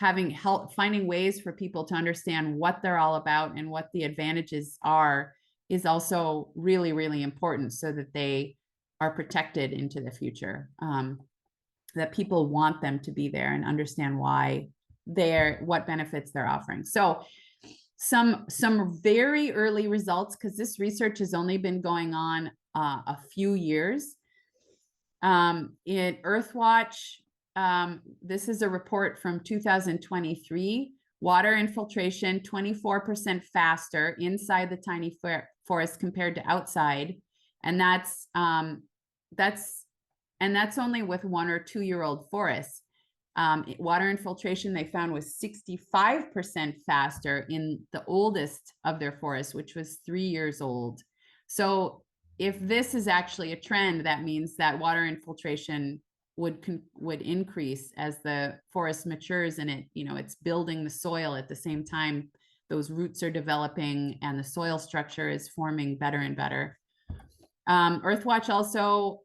finding ways for people to understand what they're all about and what the advantages are is also really, really important, so that they are protected into the future, that people want them to be there and understand what benefits they're offering. So some very early results, because this research has only been going on a few years. In Earthwatch, this is a report from 2023. Water infiltration 24% faster inside the tiny forest compared to outside, and that's only with 1 or 2 year old forests. Water infiltration they found was 65% faster in the oldest of their forests, which was 3 years old. So if this is actually a trend, that means that water infiltration would increase as the forest matures, and it's building the soil at the same time those roots are developing and the soil structure is forming better and better. Earthwatch also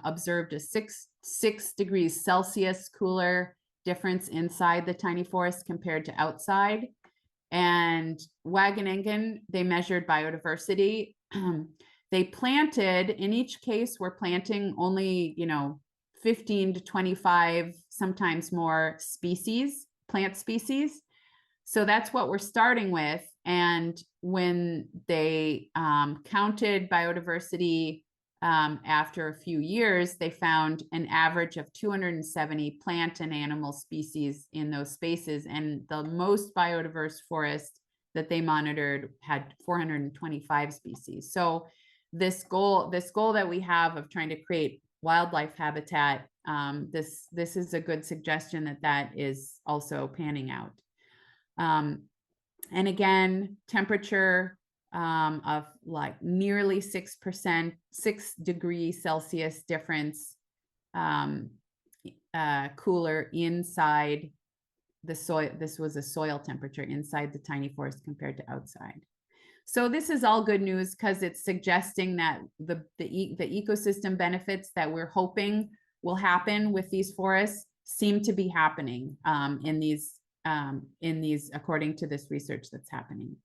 observed a 6 degrees Celsius cooler difference inside the tiny forest compared to outside. And Wageningen, they measured biodiversity. They planted, in each case, we're planting only 15 to 25, sometimes more plant species. So that's what we're starting with. And when they counted biodiversity after a few years, they found an average of 270 plant and animal species in those spaces. And the most biodiverse forest that they monitored had 425 species. So this goal that we have of trying to create wildlife habitat, this is a good suggestion that is also panning out. And again, temperature of like nearly 6%, 6 degrees Celsius difference cooler inside the soil. This was a soil temperature inside the tiny forest compared to outside. So this is all good news, because it's suggesting that the ecosystem benefits that we're hoping will happen with these forests seem to be happening in these according to this research that's happening.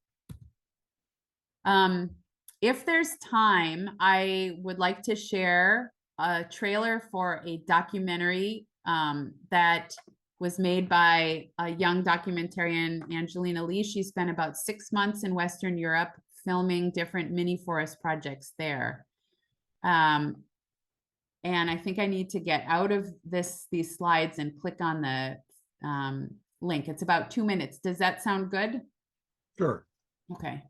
If there's time, I would like to share a trailer for a documentary that was made by a young documentarian, Angelina Lee. She spent about 6 months in Western Europe filming different mini forest projects there. And I think I need to get out of these slides and click on the link. It's about 2 minutes. Does that sound good? Sure. Okay.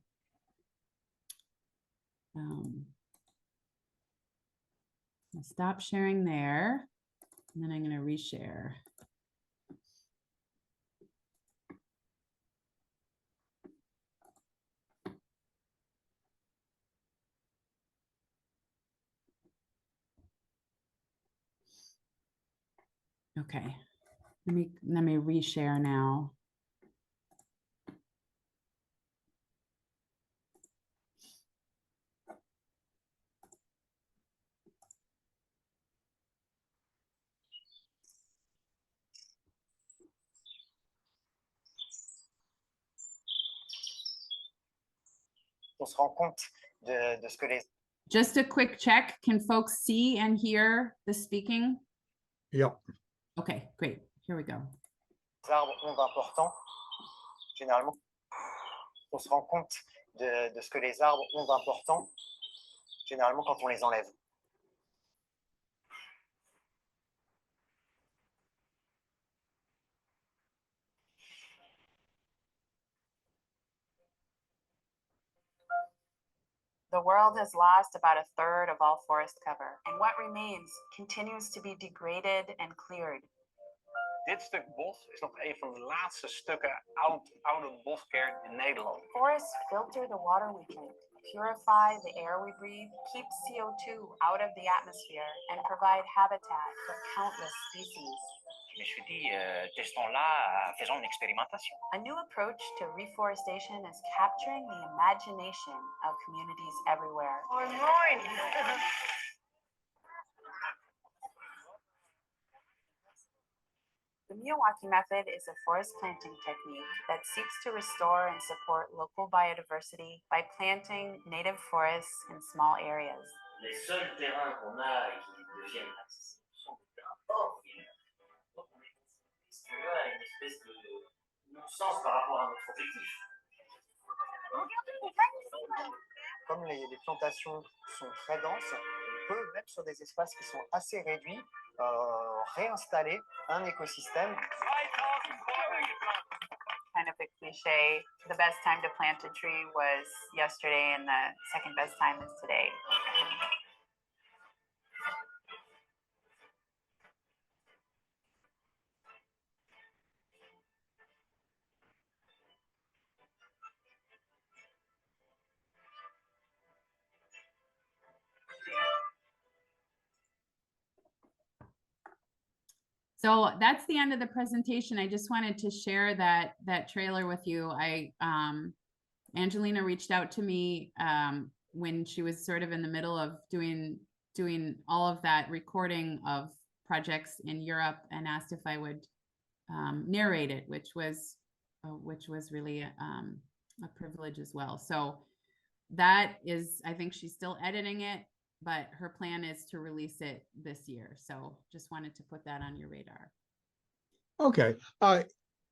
I'll stop sharing there, and then I'm going to reshare. Okay, let me reshare now. on se rend compte de ce que les Just a quick check. Can folks see and hear the speaking? Yep. Okay, great. Here we go. arbres ont d'important. Généralement, on se rend compte de ce que les arbres ont d'important, généralement quand on les enlève. The world has lost about a third of all forest cover, and what remains continues to be degraded and cleared. Dit stuk bos is nog een van de laatste stukken oude boskern in Nederland. Forests filter the water we drink, purify the air we breathe, keep CO2 out of the atmosphere, and provide habitat for countless species. Je me suis dit, testons-la, faisons une expérimentation. A new approach to reforestation is capturing the imagination of communities everywhere. The Miyawaki Method is a forest planting technique that seeks to restore and support local biodiversity by planting native forests in small areas. Les seuls terrains qu'on a et qui deviennent accessibles sont des terrains forts. Donc on est confronté à une espèce de non-sens par rapport à notre objectif. Comme les plantations sont très denses, on peut, même sur des espaces qui sont assez réduits, réinstaller un écosystème. Kind of a cliche. The best time to plant a tree was yesterday, and the second best time is today. So that's the end of the presentation. I just wanted to share that trailer with you. Angelina reached out to me when she was sort of in the middle of doing all of that recording of projects in Europe, and asked if I would narrate it, which was really a privilege as well. So that is, I think she's still editing it, but her plan is to release it this year. So just wanted to put that on your radar. Okay.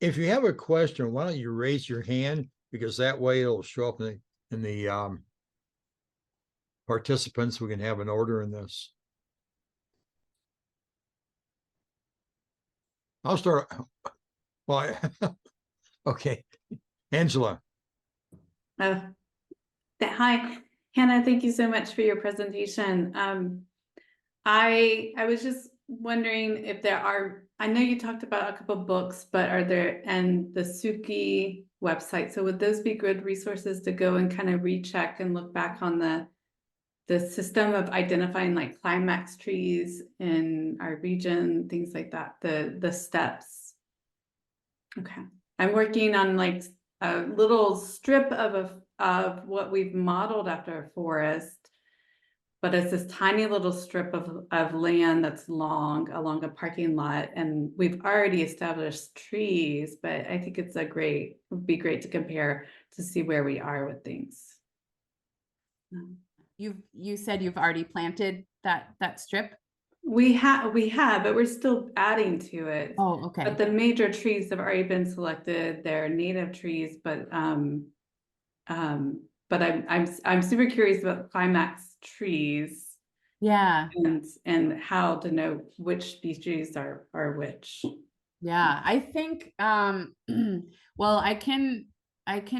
If you have a question, why don't you raise your hand, because that way it'll show up in the participants. We can have an order in this. I'll start. Well, okay. Angela. Hi, Hannah, thank you so much for your presentation. I was just wondering if there are, I know you talked about a couple books, but are there, and the Suki website, so would those be good resources to go and kind of recheck and look back on the system of identifying like climax trees in our region, things like that, the steps? Okay, I'm working on like a little strip of what we've modeled after a forest, but it's this tiny little strip of land that's long along a parking lot, and we've already established trees, but I think it would be great to compare to see where we are with things. You said you've already planted that strip? We have, but we're still adding to it. Oh, okay. But the major trees have already been selected. They're native trees, but I'm super curious about climax trees. Yeah. And how to know which species are which. Yeah, I think well, I can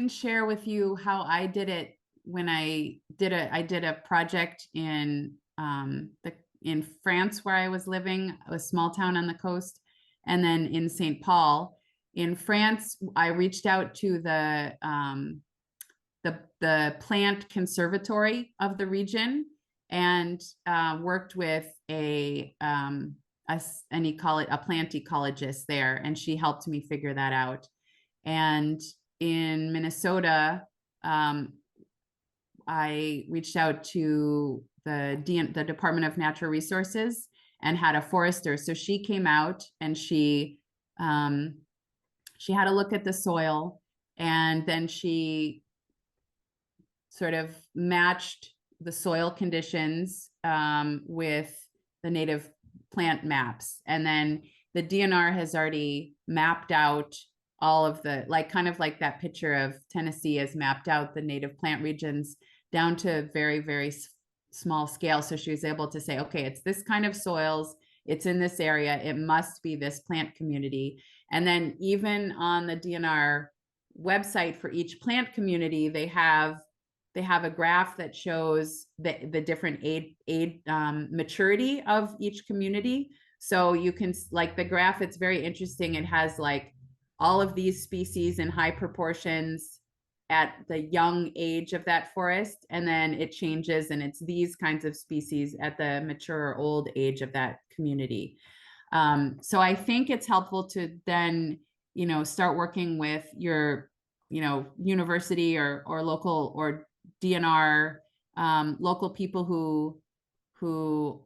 share with you how I did it when I did a project in France, where I was living, a small town on the coast, and then in St. Paul. In France, I reached out to the plant conservatory of the region, and worked with a plant ecologist there, and she helped me figure that out. And in Minnesota, I reached out to the Department of Natural Resources and had a forester. So she came out and she had a look at the soil, and then she sort of matched the soil conditions with the native plant maps. And then the DNR has already mapped out all of the, like, kind of like that picture of Tennessee has mapped out the native plant regions down to very, very small scale. So she was able to say, okay, it's this kind of soils, it's in this area, it must be this plant community. And then even on the DNR website for each plant community, they have a graph that shows the different maturity of each community. So you can, like, the graph, it's very interesting. It has like all of these species in high proportions at the young age of that forest, and then it changes and it's these kinds of species at the mature or old age of that community. So I think it's helpful to then, you know, start working with your, you know, university or local or DNR, local people who,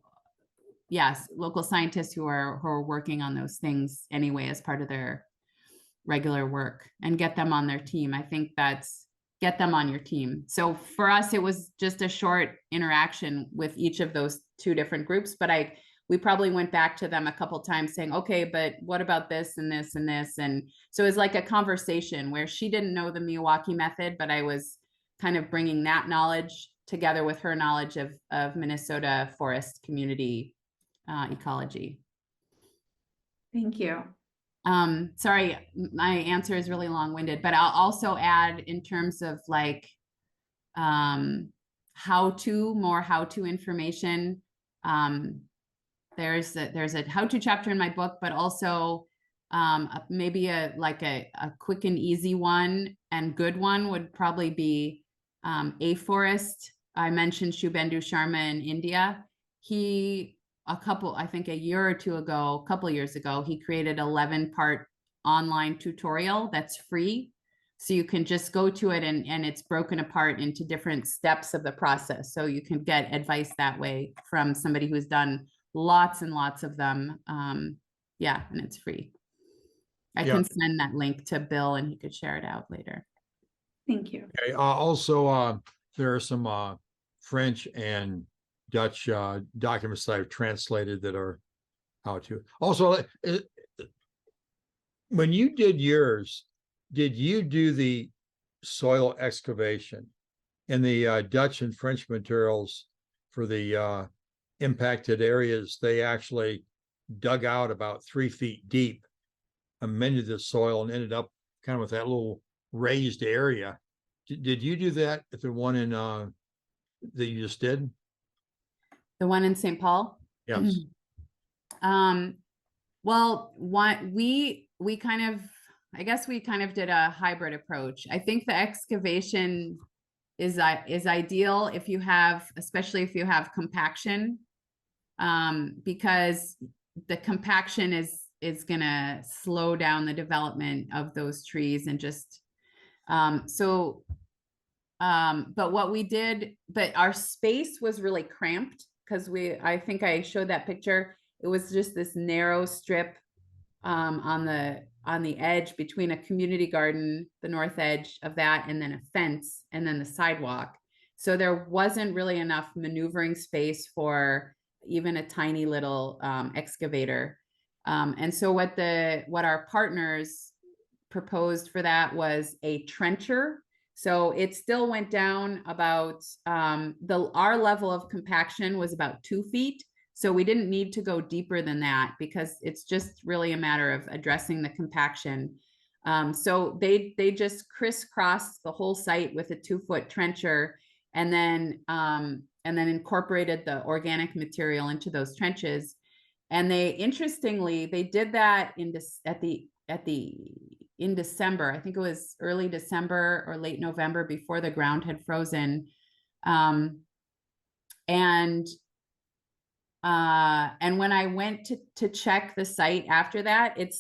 yes, local scientists who are working on those things anyway as part of their regular work, and get them on their team. I think get them on your team. So for us, it was just a short interaction with each of those two different groups, but we probably went back to them a couple times saying, okay, but what about this and this and this? And so it was like a conversation where she didn't know the Miyawaki method, but I was kind of bringing that knowledge together with her knowledge of Minnesota forest community ecology. Thank you. Sorry, my answer is really long-winded, but I'll also add in terms of like more how-to information. There's a how-to chapter in my book, but also maybe a quick and easy one and good one would probably be a forest. I mentioned Shubhendu Sharma in India. A couple years ago, he created 11-part online tutorial that's free. So you can just go to it and it's broken apart into different steps of the process. So you can get advice that way from somebody who's done lots and lots of them. Yeah, and it's free. I can send that link to Bill and he could share it out later. Thank you. Okay. Also, there are some French and Dutch documents that I've translated that are how to. Also, when you did yours, did you do the soil excavation? In the Dutch and French materials for the impacted areas, they actually dug out about 3 feet deep, amended the soil, and ended up kind of with that little raised area. Did you do that at the one in that you just did? The one in St. Paul? Yes. Well, we kind of did a hybrid approach. I think the excavation is ideal if you have, especially if you have compaction, because the compaction is gonna slow down the development of those trees and just but what we did, but our space was really cramped because I think I showed that picture. It was just this narrow strip on the edge between a community garden, the north edge of that, and then a fence, and then the sidewalk. So there wasn't really enough maneuvering space for even a tiny little excavator. And so what our partners proposed for that was a trencher. So it still went down about our level of compaction was about 2 feet. So we didn't need to go deeper than that because it's just really a matter of addressing the compaction. So they just crisscrossed the whole site with a 2-foot trencher, and then incorporated the organic material into those trenches. And interestingly, they did that in December. I think it was early December or late November, before the ground had frozen. And when I went to check the site after that, it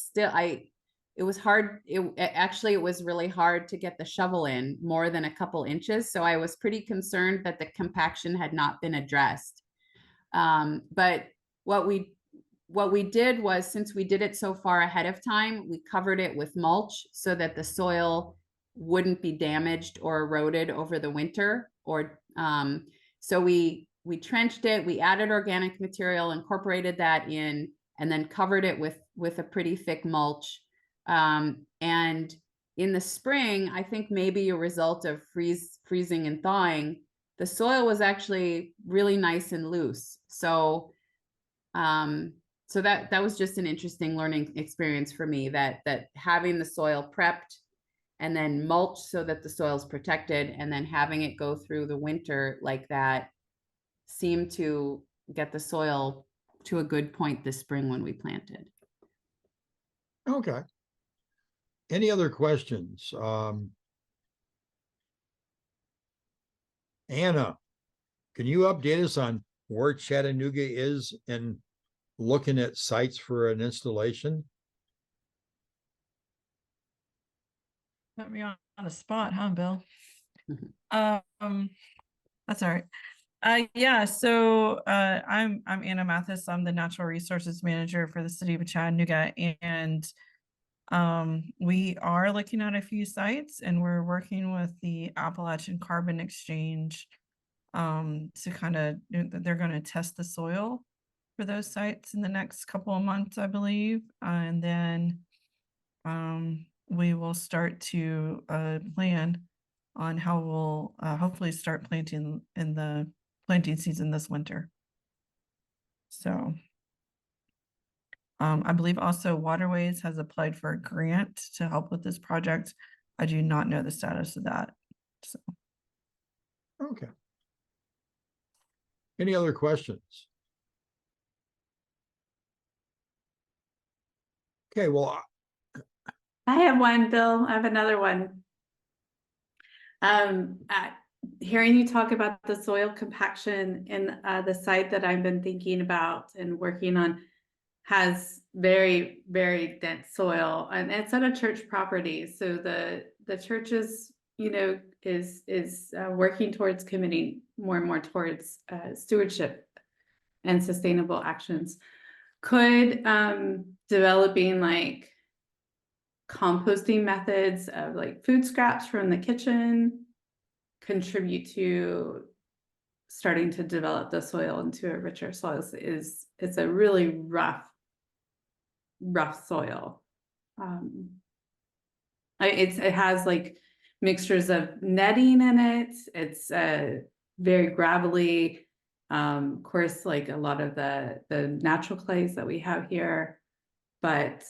was hard. It was really hard to get the shovel in more than a couple inches. So I was pretty concerned that the compaction had not been addressed. But what we did was, since we did it so far ahead of time, we covered it with mulch so that the soil wouldn't be damaged or eroded over the winter. Or so we trenched it, we added organic material, incorporated that in, and then covered it with a pretty thick mulch. And in the spring, I think maybe a result of freezing and thawing, the soil was actually really nice and loose. So so that was just an interesting learning experience for me, that having the soil prepped and then mulch so that the soil's protected, and then having it go through the winter like that seemed to get the soil to a good point this spring when we planted. Okay. Any other questions? Anna, can you update us on where Chattanooga is in looking at sites for an installation? Put me on a spot, huh, Bill? That's all right. Yeah, so I'm Anna Mathis. I'm the Natural Resources Manager for the City of Chattanooga, and we are looking at a few sites, and we're working with the Appalachian Carbon Exchange to kind of, they're going to test the soil for those sites in the next couple of months, I believe, and then we will start to plan on how we'll hopefully start planting in the planting season this winter. So I believe also Waterways has applied for a grant to help with this project. I do not know the status of that. So. Okay. Any other questions? Okay, well, I have one, Bill. I have another one. Hearing you talk about the soil compaction in the site that I've been thinking about and working on has very, very dense soil, and it's on a church property. So the church is, is working towards committing more and more towards stewardship and sustainable actions. Could developing like composting methods of like food scraps from the kitchen contribute to starting to develop the soil into a richer soil? It's a really rough soil. It has like mixtures of netting in it. It's very gravelly. Of course, like a lot of the natural clays that we have here, but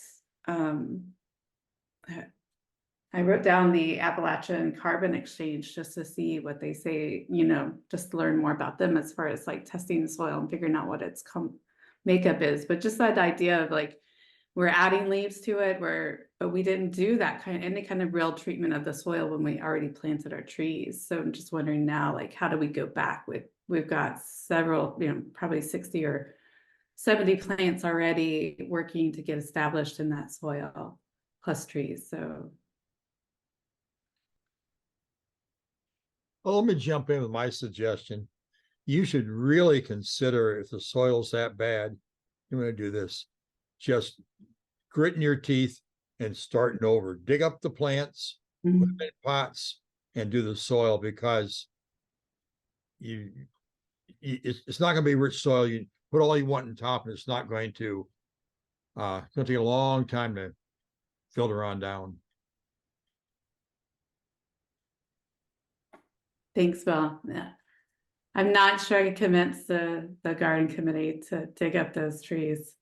I wrote down the Appalachian Carbon Exchange just to see what they say, just to learn more about them as far as like testing the soil and figuring out what its makeup is. But just that idea of like, we're adding leaves to it, but we didn't do any kind of real treatment of the soil when we already planted our trees. So I'm just wondering now, like, how do we go back we've got several, probably 60 or 70 plants already working to get established in that soil, plus trees. So. Well, let me jump in with my suggestion. You should really consider, if the soil's that bad, you want to do this. Just gritting your teeth and starting over. Dig up the plants, put them in pots, and do the soil, because it's not going to be rich soil. You put all you want on top, and it's not going to. It's going to take a long time to filter on down. Thanks, Bill. Yeah. I'm not sure I can convince the garden committee to dig up those trees.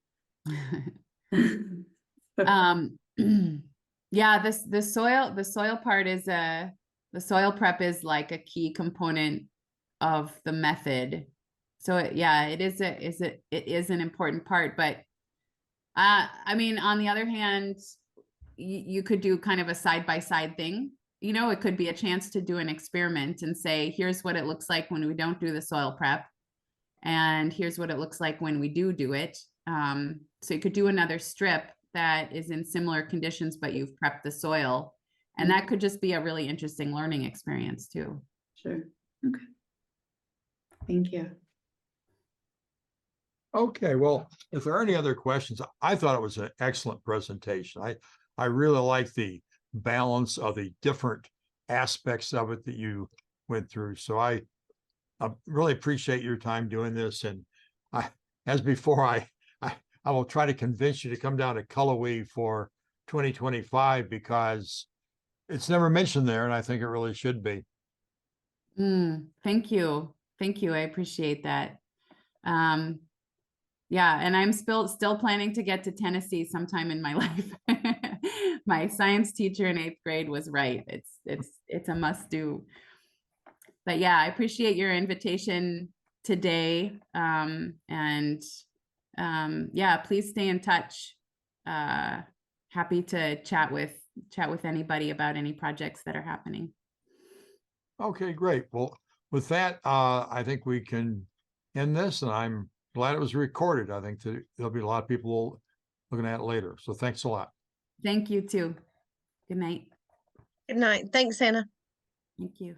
Yeah, the soil part is the soil prep is like a key component of the method. So it is an important part. But I mean, on the other hand, you could do kind of a side-by-side thing. It could be a chance to do an experiment and say, here's what it looks like when we don't do the soil prep, and here's what it looks like when we do it. So you could do another strip that is in similar conditions, but you've prepped the soil, and that could just be a really interesting learning experience too. Sure. Okay. Thank you. Okay, well, if there are any other questions, I thought it was an excellent presentation. I really like the balance of the different aspects of it that you went through. So I really appreciate your time doing this. And as before, I will try to convince you to come down to Cullowhee for 2025 because it's never mentioned there, and I think it really should be. Thank you. Thank you. I appreciate that. Yeah, and I'm still planning to get to Tennessee sometime in my life. My science teacher in 8th grade was right. It's a must do. But yeah, I appreciate your invitation today. Yeah, please stay in touch. Happy to chat with anybody about any projects that are happening. Okay, great. Well, with that, I think we can end this, and I'm glad it was recorded. I think that there'll be a lot of people looking at it later. So thanks a lot. Thank you too. Good night. Good night. Thanks, Anna. Thank you.